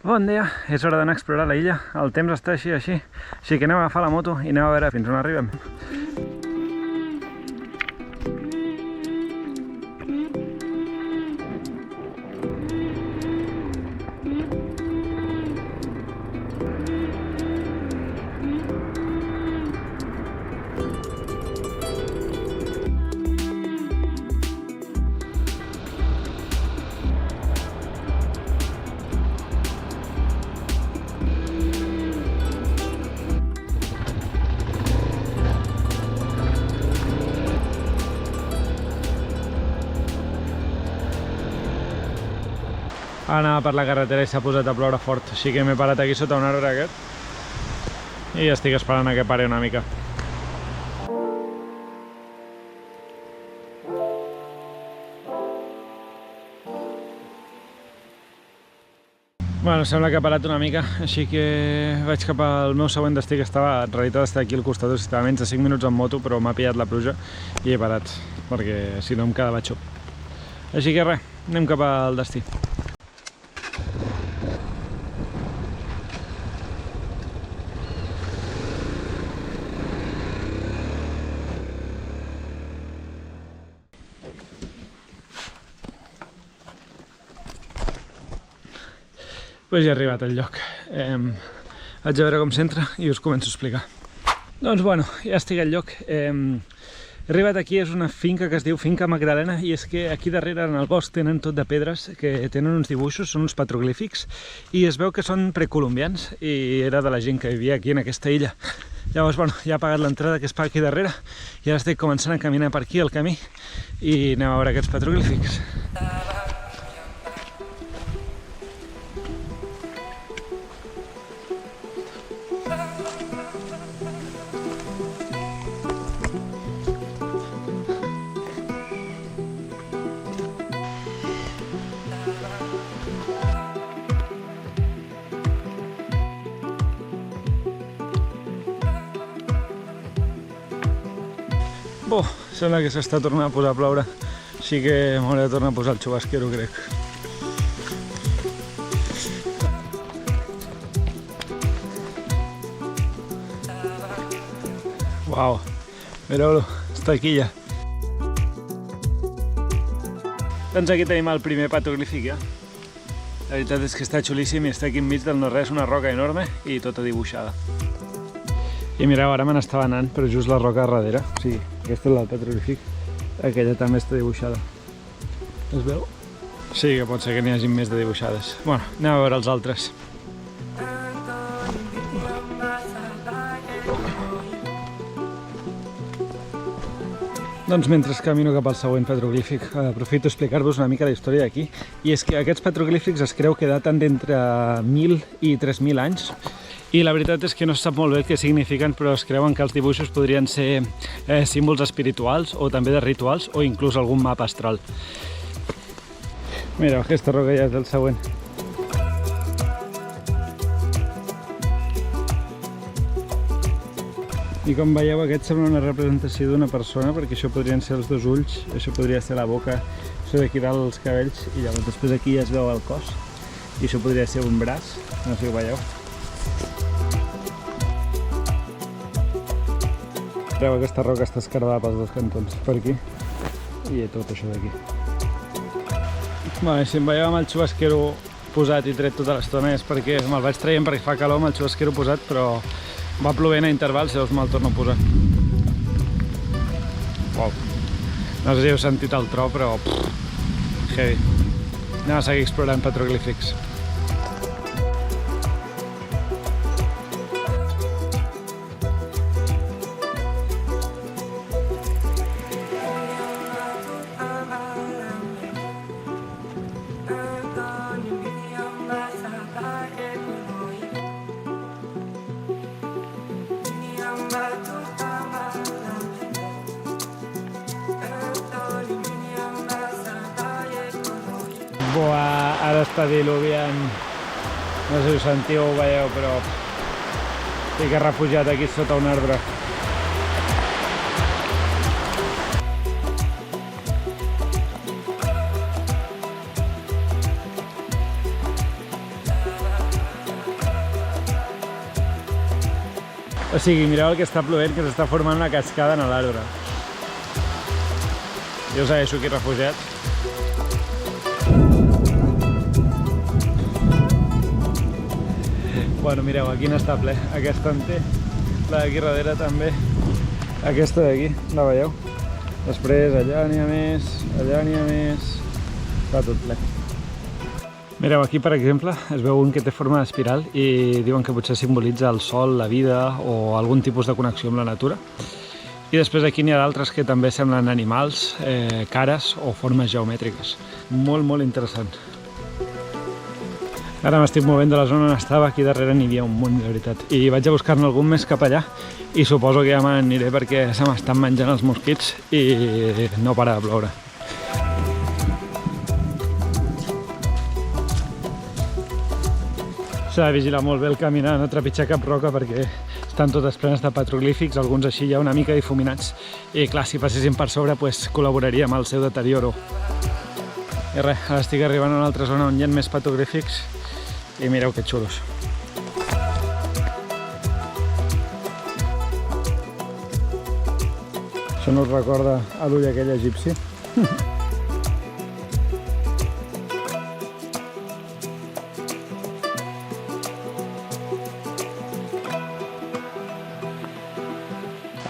Bon dia, és hora d'anar a explorar la illa. El temps està així, així que anem a agafar la moto i anem a veure fins on arribem. Anava per la carretera i s'ha posat a ploure fort, així que m'he parat aquí sota un arbre aquest i estic esperant a que pari una mica. Bueno, sembla que ha parat una mica, així que vaig cap al meu següent destí, que estava, en realitat està aquí al costat, estava menys de 5 minuts en moto, però m'ha pillat la pluja i he parat, perquè si no em quedava xop. Així que res, anem cap al destí. Pues ja he arribat al lloc. Vaig a veure com s'entra i us començo a explicar. Doncs bueno, ja estic al lloc. He arribat aquí, és una finca que es diu Finca Magdalena, i és que aquí darrere en el bosc tenen tot de pedres que tenen uns dibuixos, són uns petroglífics, i es veu que són precolombians i era de la gent que vivia aquí en aquesta illa. Llavors, bueno, ja he pagat l'entrada, que es paga aquí darrere, i ara estic començant a caminar per aquí, al camí, i anem a veure aquests petroglífics. Sembla que s'està tornant a posar a ploure, així que m'hauré de tornar a posar el xubasquero, crec. Uau, mireu-lo, està aquí ja. Doncs aquí tenim el primer petroglífic ja. La veritat és que està xulíssim i està aquí enmig del no-res, una roca enorme i tota dibuixada. I mireu, ara me n'estava anant, però just la roca darrere. O sigui, aquesta és la petroglífic. Aquella també està dibuixada. Es veu? Sí, que pot ser que n'hi hagi més de dibuixades. Bueno, anem a veure els altres. Doncs mentre camino cap al següent petroglífic, aprofito a explicar-vos una mica la història d'aquí. I és que aquests petroglífics es creu que daten d'entre 1.000 i 3.000 anys. I la veritat és que no se sap molt bé què signifiquen, però es creuen que els dibuixos podrien ser símbols espirituals o també de rituals o inclús algun mapa astral. Mira, aquesta roca ja és el següent. I com veieu, aquest sembla una representació d'una persona, perquè això podrien ser els dos ulls, això podria ser la boca, això d'aquí dalt els cabells, i llavors després aquí ja es veu el cos, i això podria ser un braç, no sé si ho veieu. Mireu, aquesta roca està esquerdada pels dos cantons, per aquí, i tot això d'aquí. Bé, si em veieu amb el xubasquero posat i tret tota l'estona és perquè me'l vaig traient perquè fa calor amb el xubasquero posat, però va plovent a intervals i llavors me'l torno a posar. Uau. No sé si heu sentit el tro, però heavy. Anem a seguir explorant petroglífics. Buah, ara està diluviant. No sé si ho sentiu o ho veieu, però estic refugiat aquí sota un arbre. O sigui, mireu el que està plovent, que s'està formant una cascada en l'arbre. Jo segueixo aquí refugiat. Bueno, mireu, aquí n'està ple. Aquesta en té. La d'aquí darrere també. Aquesta d'aquí, la veieu? Després allà n'hi ha més, allà n'hi ha més. Està tot ple. Mireu, aquí per exemple es veu un que té forma d'espiral i diuen que potser simbolitza el sol, la vida o algun tipus de connexió amb la natura. I després aquí n'hi ha d'altres que també semblen animals, cares o formes geomètriques. Molt, molt interessant. Ara m'estic movent de la zona on estava, aquí darrere n'hi havia un munt, de veritat. I vaig a buscar-ne algun més cap allà i suposo que ja m'aniré perquè se m'estan menjant els mosquits i no para de ploure. S'ha de vigilar molt bé el caminar, no trepitjar cap roca perquè estan totes plenes de petroglífics, alguns així ja una mica difuminats. I clar, si passessin per sobre, pues, col·laboraria amb el seu deterioro. I res, ara estic arribant a una altra zona on hi ha més petroglífics i mireu que xulos. Això no us recorda a l'ull aquell egipci?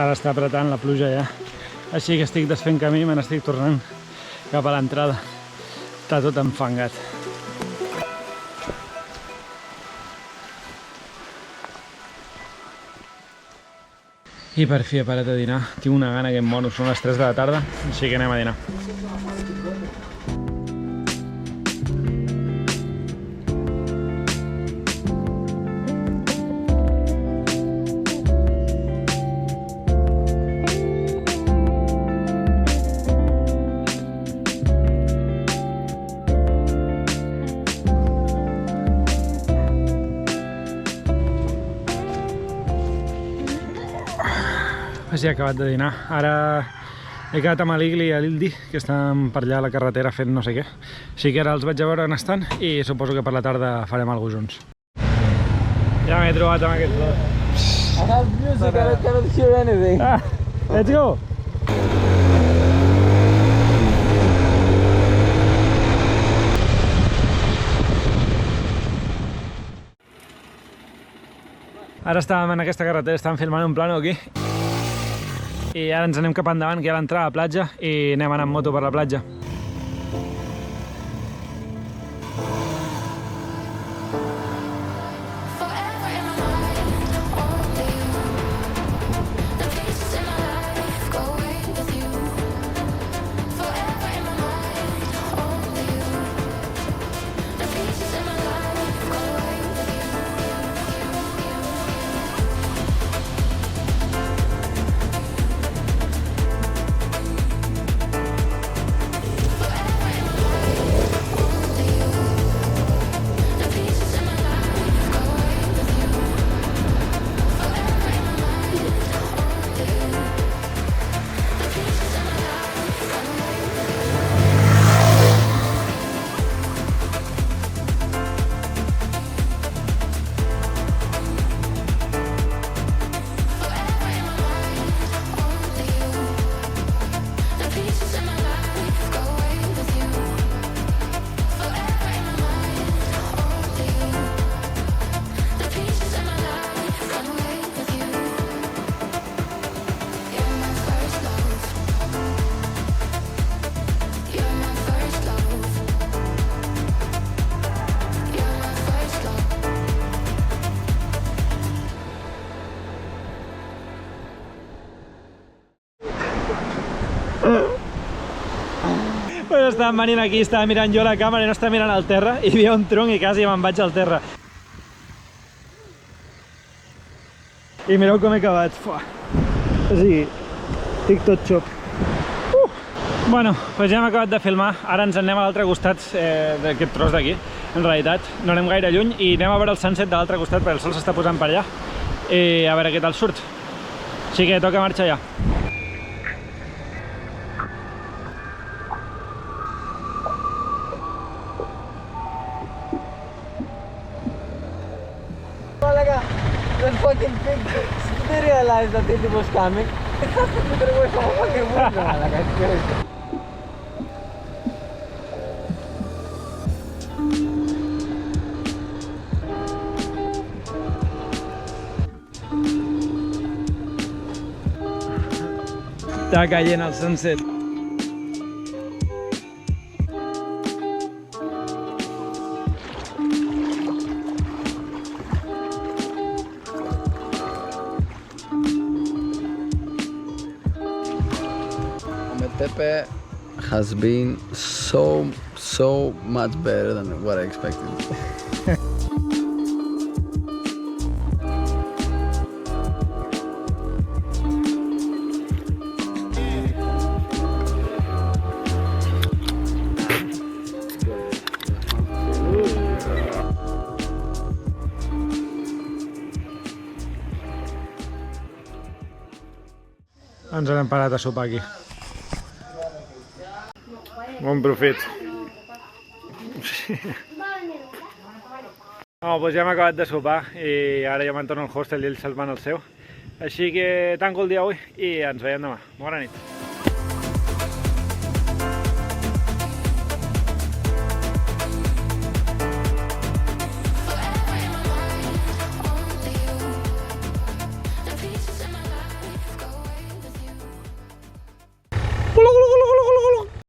Ara està apretant la pluja ja. Així que estic desfent camí i me n'estic tornant cap a l'entrada. Està tot enfangat. I per fi he parat a dinar. Tinc una gana que em mono. Són les 3 de la tarda, així que anem a dinar. Ja he acabat de dinar. Ara he quedat amb l'Igli i l'Ildi, que estan per allà a la carretera fent no sé què. Així que ara els vaig a veure on estan i suposo que per la tarda farem alguna cosa junts. Ja m'he trobat amb aquest lot. I have music, I cannot hear anything. Let's go! Ara estàvem en aquesta carretera, estàvem filmant un plano aquí. I ara ens anem cap endavant, que hi ha l'entrada a la platja, i anem anar amb moto per la platja. Pues estàvem venint aquí, estava mirant jo la càmera i no estava mirant al terra i hi havia un tronc i quasi me'n vaig al terra. I mireu com he acabat. Fuà. O sigui, estic tot xop. Bueno, doncs ja hem acabat de filmar. Ara ens anem a l'altre costat d'aquest tros d'aquí. En realitat, no anem gaire lluny i anem a veure el sunset de l'altre costat perquè el sol s'està posant per allà. I a veure què tal surt. Així que toca marxar ja. Malaga, that fucking They realize that it was coming. They have to put it away from a fucking window. Like, I swear. Està caient el sunset. Ometepe has been so much better than what I expected. Ens n'hem parat a sopar aquí. Bon profit. Doncs ja hem acabat de sopar i ara ja me'n torno al hostel i ells se'n van al seu. Així que tanco el dia avui i ens veiem demà. Bona nit.